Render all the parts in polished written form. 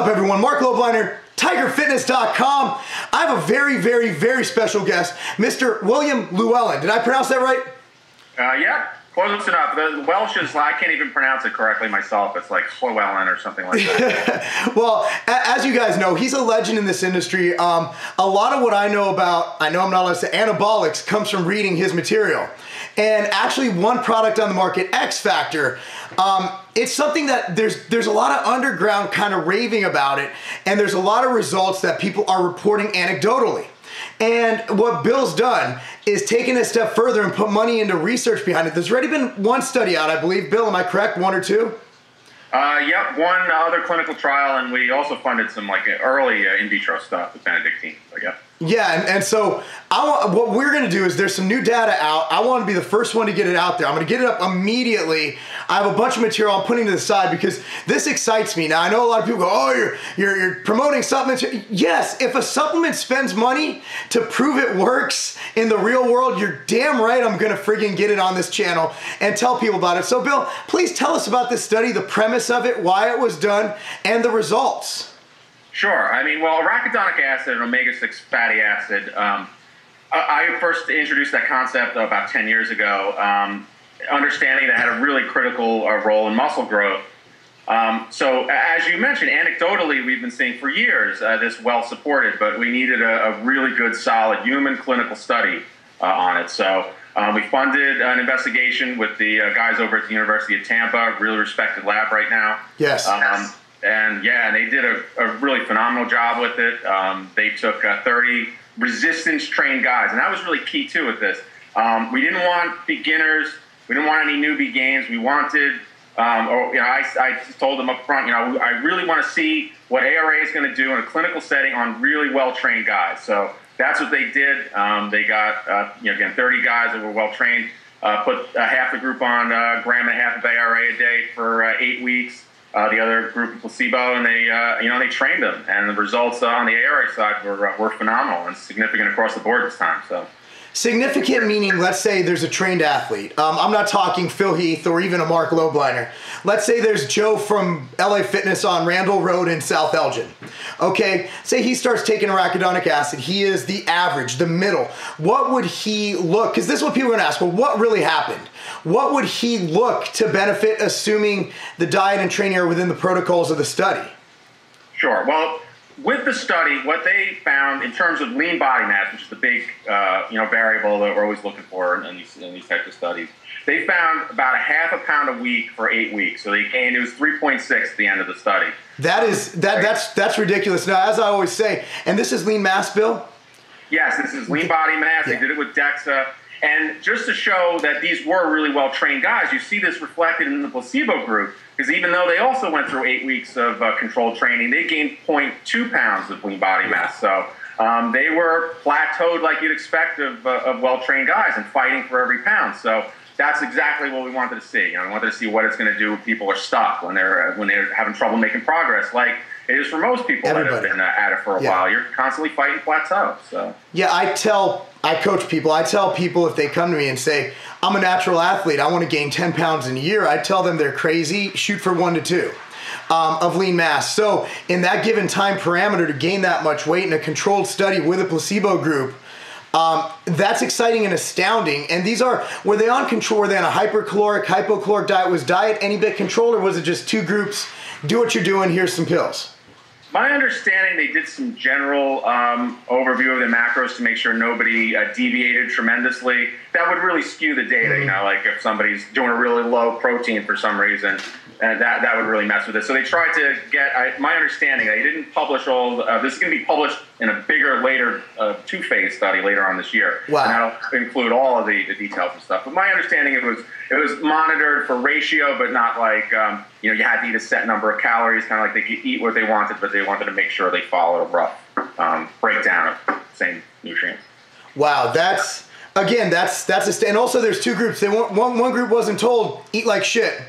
up, everyone? Marc Lobliner, TigerFitness.com. I have a very, very, very special guest, Mr. William Llewelyn. Did I pronounce that right? Yeah, close enough. The Welsh is, I can't even pronounce it correctly myself. It's like Llewelyn or something like that. Well, as you guys know, he's a legend in this industry. A lot of what I know about, I know I'm not allowed to say anabolics, comes from reading his material. And actually one product on the market, X Factor, it's something that there's a lot of underground kind of raving about it, and there's a lot of results that people are reporting anecdotally. And what Bill's done is taken a step further and put money into research behind it. There's already been one study out, I believe. Bill, am I correct? One or two? Yep, one other clinical trial, and we also funded some like early in vitro stuff with Benedictine. So, yeah. Yeah, and so what we're going to do is there's some new data out. I want to be the first one to get it out there. I'm going to get it up immediately. I have a bunch of material I'm putting to the side because this excites me. Now, I know a lot of people go, oh, you're promoting supplements. Yes, if a supplement spends money to prove it works in the real world, you're damn right I'm going to friggin' get it on this channel and tell people about it. So, Bill, please tell us about this study, the premise of it, why it was done, and the results. Sure. I mean, well, arachidonic acid and omega-6 fatty acid, I first introduced that concept about 10 years ago, understanding that it had a really critical role in muscle growth. So as you mentioned, anecdotally, we've been seeing for years this well-supported, but we needed a really good, solid human clinical study on it. So we funded an investigation with the guys over at the University of Tampa, really respected lab right now. Yes. And yeah, they did a really phenomenal job with it. They took 30 resistance-trained guys, and that was really key too with this. We didn't want beginners. We didn't want any newbie games. We wanted, I told them up front, I really want to see what ARA is going to do in a clinical setting on really well-trained guys. So that's what they did. They got, again, 30 guys that were well-trained, put half the group on a gram and a half of ARA a day for 8 weeks. The other group of placebo, and they trained them, and the results on the ARA side were phenomenal and significant across the board this time. So, significant meaning, let's say there's a trained athlete. I'm not talking Phil Heath or even a Marc Lobliner. Let's say there's Joe from LA Fitness on Randall Road in South Elgin. Okay, say he starts taking arachidonic acid. He is the average, the middle. What would he look? Because this is what people are going to ask. Well, what really happened? What would he look to benefit, assuming the diet and training are within the protocols of the study? Sure. Well, with the study, what they found in terms of lean body mass, which is the big variable that we're always looking for in these types of studies, they found about a half a pound a week for 8 weeks. So they gained, it was 3.6 at the end of the study. That's ridiculous. Now, as I always say, and this is lean mass, Bill? Yes, this is lean body mass. Yeah. They did it with DEXA. And just to show that these were really well-trained guys, you see this reflected in the placebo group, because even though they also went through 8 weeks of controlled training, they gained 0.2 pounds of lean body mass. So they were plateaued like you'd expect of well-trained guys and fighting for every pound. So that's exactly what we wanted to see. We wanted to see what it's going to do when people are stuck, when they're having trouble making progress, like it is for most people that have been at it for a while. You're constantly fighting plateau. So yeah, I coach people. I tell people if they come to me and say, I'm a natural athlete, I want to gain 10 pounds in a year, I tell them they're crazy, shoot for 1 to 2 of lean mass. So in that given time parameter to gain that much weight in a controlled study with a placebo group, that's exciting and astounding. And were they on control? Were they on a hypercaloric, hypocaloric diet? Was diet any bit controlled, or was it just 2 groups, do what you're doing, here's some pills? My understanding, they did some general overview of the macros to make sure nobody deviated tremendously. That would really skew the data, like if somebody's doing a really low protein for some reason, that would really mess with it. So they tried to get, my understanding, they didn't publish all, this is going to be published in a bigger, later 2-phase study later on this year. Wow. And that'll include all of the details and stuff. But my understanding, it was monitored for ratio, but not like, you had to eat a set number of calories, kind of like they could eat what they wanted, but they wanted to make sure they followed a rough breakdown of the same nutrients. Wow, that's and also there's 2 groups. One group wasn't told, eat like shit.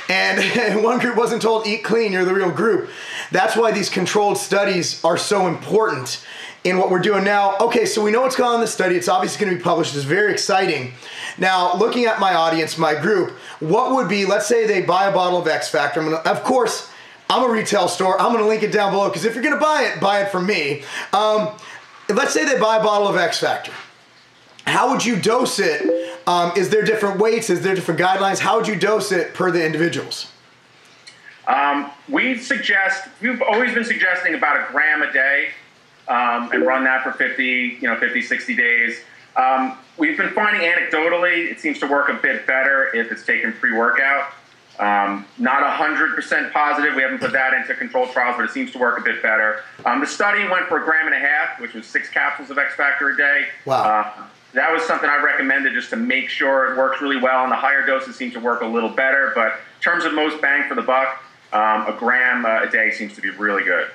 And one group wasn't told, eat clean, you're the real group. That's why these controlled studies are so important in what we're doing now. Okay, so we know what's going on in the study. It's obviously going to be published. It's very exciting. Now, looking at my audience, my group, what would be, let's say they buy a bottle of X Factor. Of course, I'm a retail store. I'm going to link it down below because if you're going to buy it from me. Let's say they buy a bottle of X Factor. How would you dose it? Is there different weights? Is there different guidelines? How would you dose it per the individuals? We've always been suggesting about 1 gram a day and run that for 50, 60 days. We've been finding anecdotally it seems to work a bit better if it's taken pre-workout. Not 100% positive. We haven't put that into controlled trials, but it seems to work a bit better. The study went for 1.5 grams, which was 6 capsules of X Factor a day. Wow. That was something I recommended just to make sure it works really well, and the higher doses seem to work a little better. But in terms of most bang for the buck, 1 gram a day seems to be really good.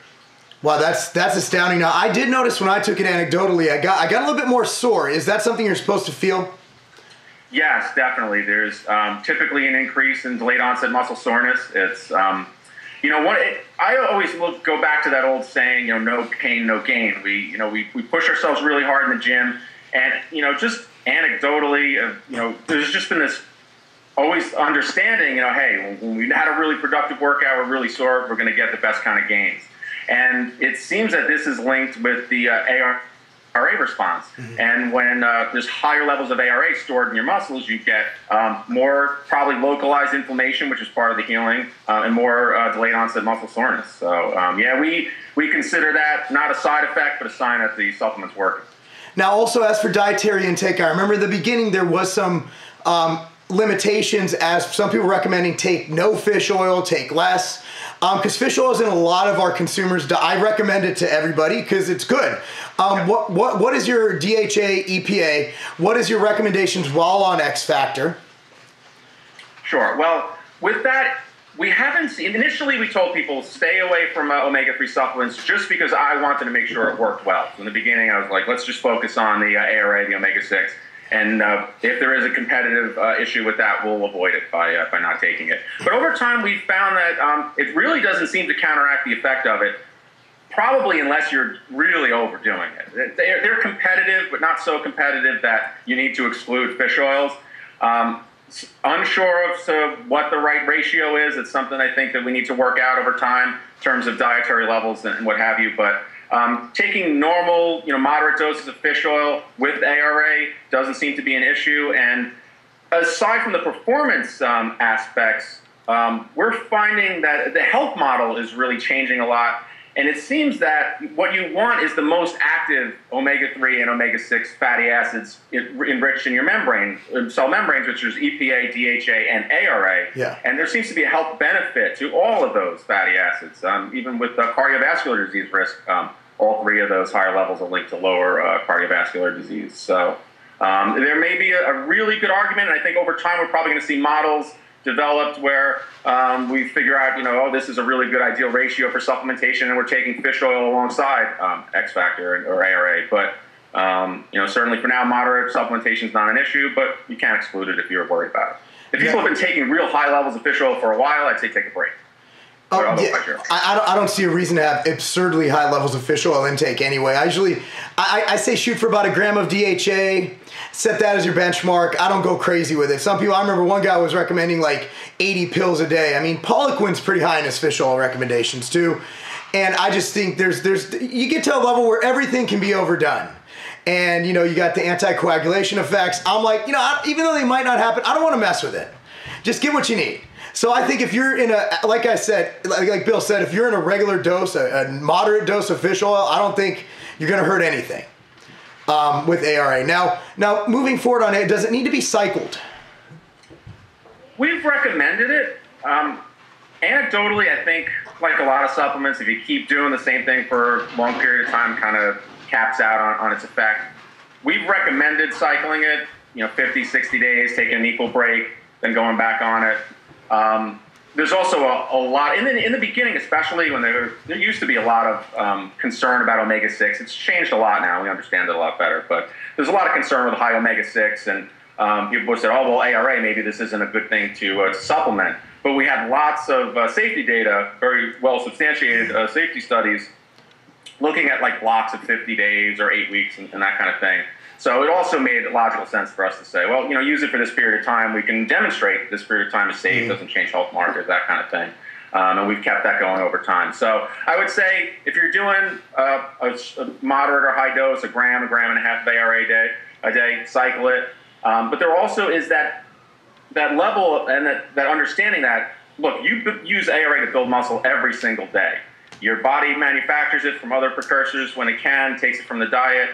Wow, that's astounding. Now, I did notice when I took it anecdotally, I got a little bit more sore. Is that something you're supposed to feel? Yes, definitely. There's typically an increase in delayed onset muscle soreness. It's, I always go back to that old saying, no pain, no gain. We push ourselves really hard in the gym, and, just anecdotally, there's just been this always understanding, hey, when we had a really productive workout, we're really sore, we're going to get the best kind of gains. And it seems that this is linked with the ARA response. Mm-hmm. And when there's higher levels of ARA stored in your muscles, you get more probably localized inflammation, which is part of the healing, and more delayed onset muscle soreness. So, we consider that not a side effect, but a sign that the supplement's working. Now, also, as for dietary intake, I remember in the beginning there was some limitations, as some people recommending take no fish oil, take less. Because fish oil is in a lot of our consumers' I recommend it to everybody because it's good. What is your DHA, EPA? What is your recommendations while on X Factor? Sure. Well, with that, we haven't seen. Initially, we told people stay away from omega-3 supplements just because I wanted to make sure it worked well. So in the beginning, I was like, let's just focus on the ARA, the omega-6. And if there is a competitive issue with that, we'll avoid it by not taking it. But over time, we've found that it really doesn't seem to counteract the effect of it, probably unless you're really overdoing it. They're competitive, but not so competitive that you need to exclude fish oils. Unsure of what the right ratio is. It's something I think that we need to work out over time in terms of dietary levels and what have you. But taking normal, moderate doses of fish oil with ARA doesn't seem to be an issue. And aside from the performance aspects, we're finding that the health model is really changing a lot. And it seems that what you want is the most active omega-3 and omega-6 fatty acids enriched in your cell membranes, which is EPA, DHA, and ARA. Yeah. And there seems to be a health benefit to all of those fatty acids, even with cardiovascular disease risk. All three of those higher levels are linked to lower cardiovascular disease. So there may be a really good argument, and I think over time we're probably going to see models developed where we figure out, this is a really good ideal ratio for supplementation, and we're taking fish oil alongside X Factor or ARA. But certainly for now, moderate supplementation is not an issue, but you can't exclude it if you're worried about it. If people have been taking real high levels of fish oil for a while, I'd say take a break. I don't see a reason to have absurdly high levels of fish oil intake anyway. I say shoot for about 1 gram of DHA, set that as your benchmark. I don't go crazy with it. Some people, I remember one guy was recommending like 80 pills a day. I mean, Poliquin's pretty high in his fish oil recommendations too. And I just think you get to a level where everything can be overdone. And, you got the anticoagulation effects. I'm like, even though they might not happen, I don't want to mess with it. Just get what you need. So I think if you're in like I said, like Bill said, if you're in a regular dose, a moderate dose of fish oil, I don't think you're going to hurt anything with ARA. Now moving forward on it, does it need to be cycled? We've recommended it. Anecdotally, I think, like a lot of supplements, if you keep doing the same thing for a long period of time, kind of caps out on its effect. We've recommended cycling it, 50, 60 days, taking an equal break, then going back on it. There's also a lot, in the beginning, especially when there used to be a lot of concern about omega-6. It's changed a lot now. We understand it a lot better. But there's a lot of concern with high omega-6. And people said, oh, well, ARA, maybe this isn't a good thing to supplement. But we had lots of safety data, very well substantiated safety studies, looking at like blocks of 50 days or 8 weeks and that kind of thing. So it also made logical sense for us to say, well, use it for this period of time. We can demonstrate this period of time is safe, doesn't change health markers, that kind of thing. And we've kept that going over time. So I would say if you're doing a moderate or high dose, a gram and a half of ARA a day, cycle it. But there also is that level and that understanding that, look, you use ARA to build muscle every single day. Your body manufactures it from other precursors when it can, takes it from the diet.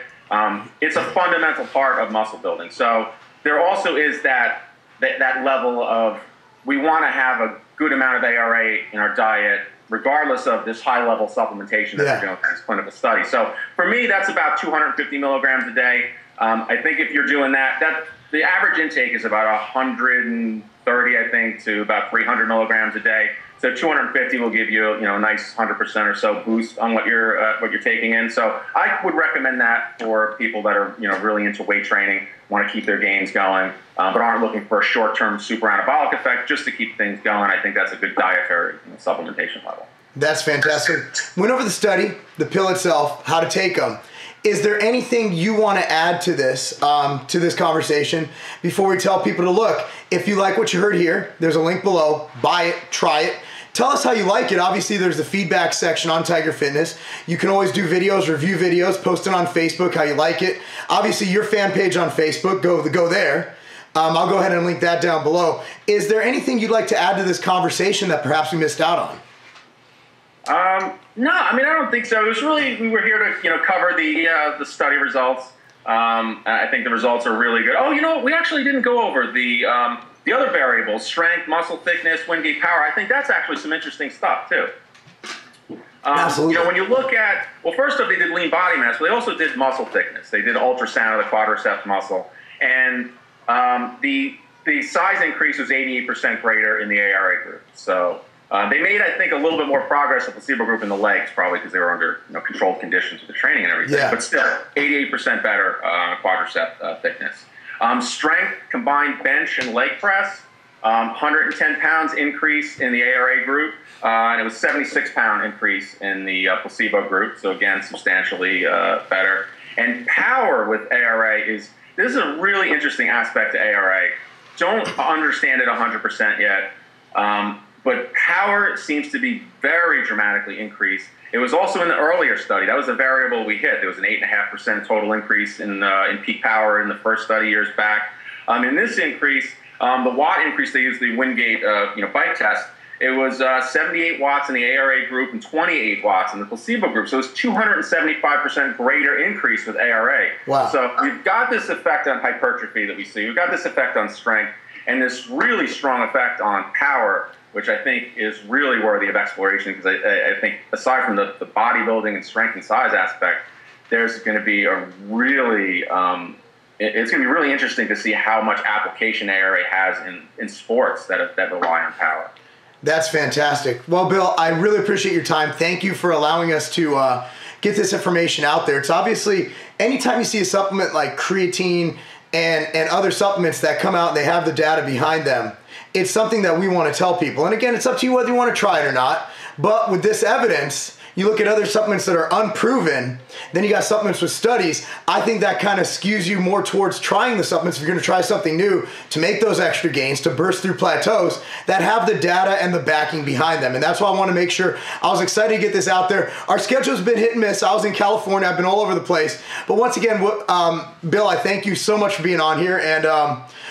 It's a fundamental part of muscle building. So there also is that level of, we want to have a good amount of ARA in our diet, regardless of this high-level supplementation that we're doing in this clinical study. So for me, that's about 250 milligrams a day. I think if you're doing that the average intake is about 130, I think, to about 300 milligrams a day. So 250 will give you, a nice 100% or so boost on what you're taking in. So I would recommend that for people that are, really into weight training, want to keep their gains going, but aren't looking for a short-term super anabolic effect just to keep things going. I think that's a good dietary supplementation level. That's fantastic. Went over the study, the pill itself, how to take them. Is there anything you want to add to this conversation before we tell people to look? If you like what you heard here, there's a link below. Buy it, try it. Tell us how you like it. Obviously, there's the feedback section on Tiger Fitness. You can always do videos, review videos, post it on Facebook, how you like it. Obviously, your fan page on Facebook, go there. I'll go ahead and link that down below. Is there anything you'd like to add to this conversation that perhaps we missed out on? No, I don't think so. It was really, we were here to, cover the study results. I think the results are really good. Oh, we actually didn't go over the other variables, strength, muscle thickness, wind gate power. I think that's actually some interesting stuff too. Absolutely. When you look at, first off, they did lean body mass, but they also did muscle thickness. They did ultrasound of the quadriceps muscle. And the size increase was 88% greater in the ARA group. So they made, I think, a little bit more progress, the placebo group, in the legs, probably because they were under controlled conditions with the training and everything. Yeah. But still, 88% better quadricep thickness. Strength, combined bench and leg press, 110 pounds increase in the ARA group, and it was 76-pound increase in the placebo group. So again, substantially better. And power with ARA this is a really interesting aspect to ARA. Don't understand it 100% yet. But power seems to be very dramatically increased. It was also in the earlier study. That was a variable we hit. There was an 8.5% total increase in peak power in the first study years back. In this increase, the watt increase, they used the Wingate bike test. It was 78 watts in the ARA group and 28 watts in the placebo group. So it was 275% greater increase with ARA. Wow. So we've got this effect on hypertrophy that we see. We've got this effect on strength and this really strong effect on power, which I think is really worthy of exploration, because I think aside from the bodybuilding and strength and size aspect, there's going to be it's going to be really interesting to see how much application ARA has in sports that rely on power. That's fantastic. Well, Bill, I really appreciate your time. Thank you for allowing us to get this information out there. It's obviously, anytime you see a supplement like creatine and other supplements that come out and they have the data behind them, it's something that we want to tell people. And again, it's up to you whether you want to try it or not. But with this evidence, you look at other supplements that are unproven, then you got supplements with studies. I think that kind of skews you more towards trying the supplements if you're going to try something new to make those extra gains, to burst through plateaus that have the data and the backing behind them. And that's why I want to make sure. I was excited to get this out there. Our schedule's been hit and miss. I was in California. I've been all over the place. But once again, Bill, I thank you so much for being on here. And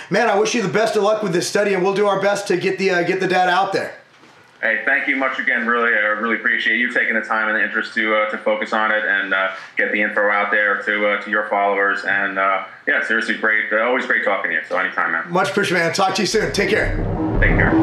man, I wish you the best of luck with this study, and we'll do our best to get the data out there. Hey, thank you much again. I really appreciate you taking the time and the interest to focus on it and get the info out there to your followers. And yeah, seriously, great. Always great talking to you. So anytime, man. Much appreciated, man. Talk to you soon. Take care. Take care.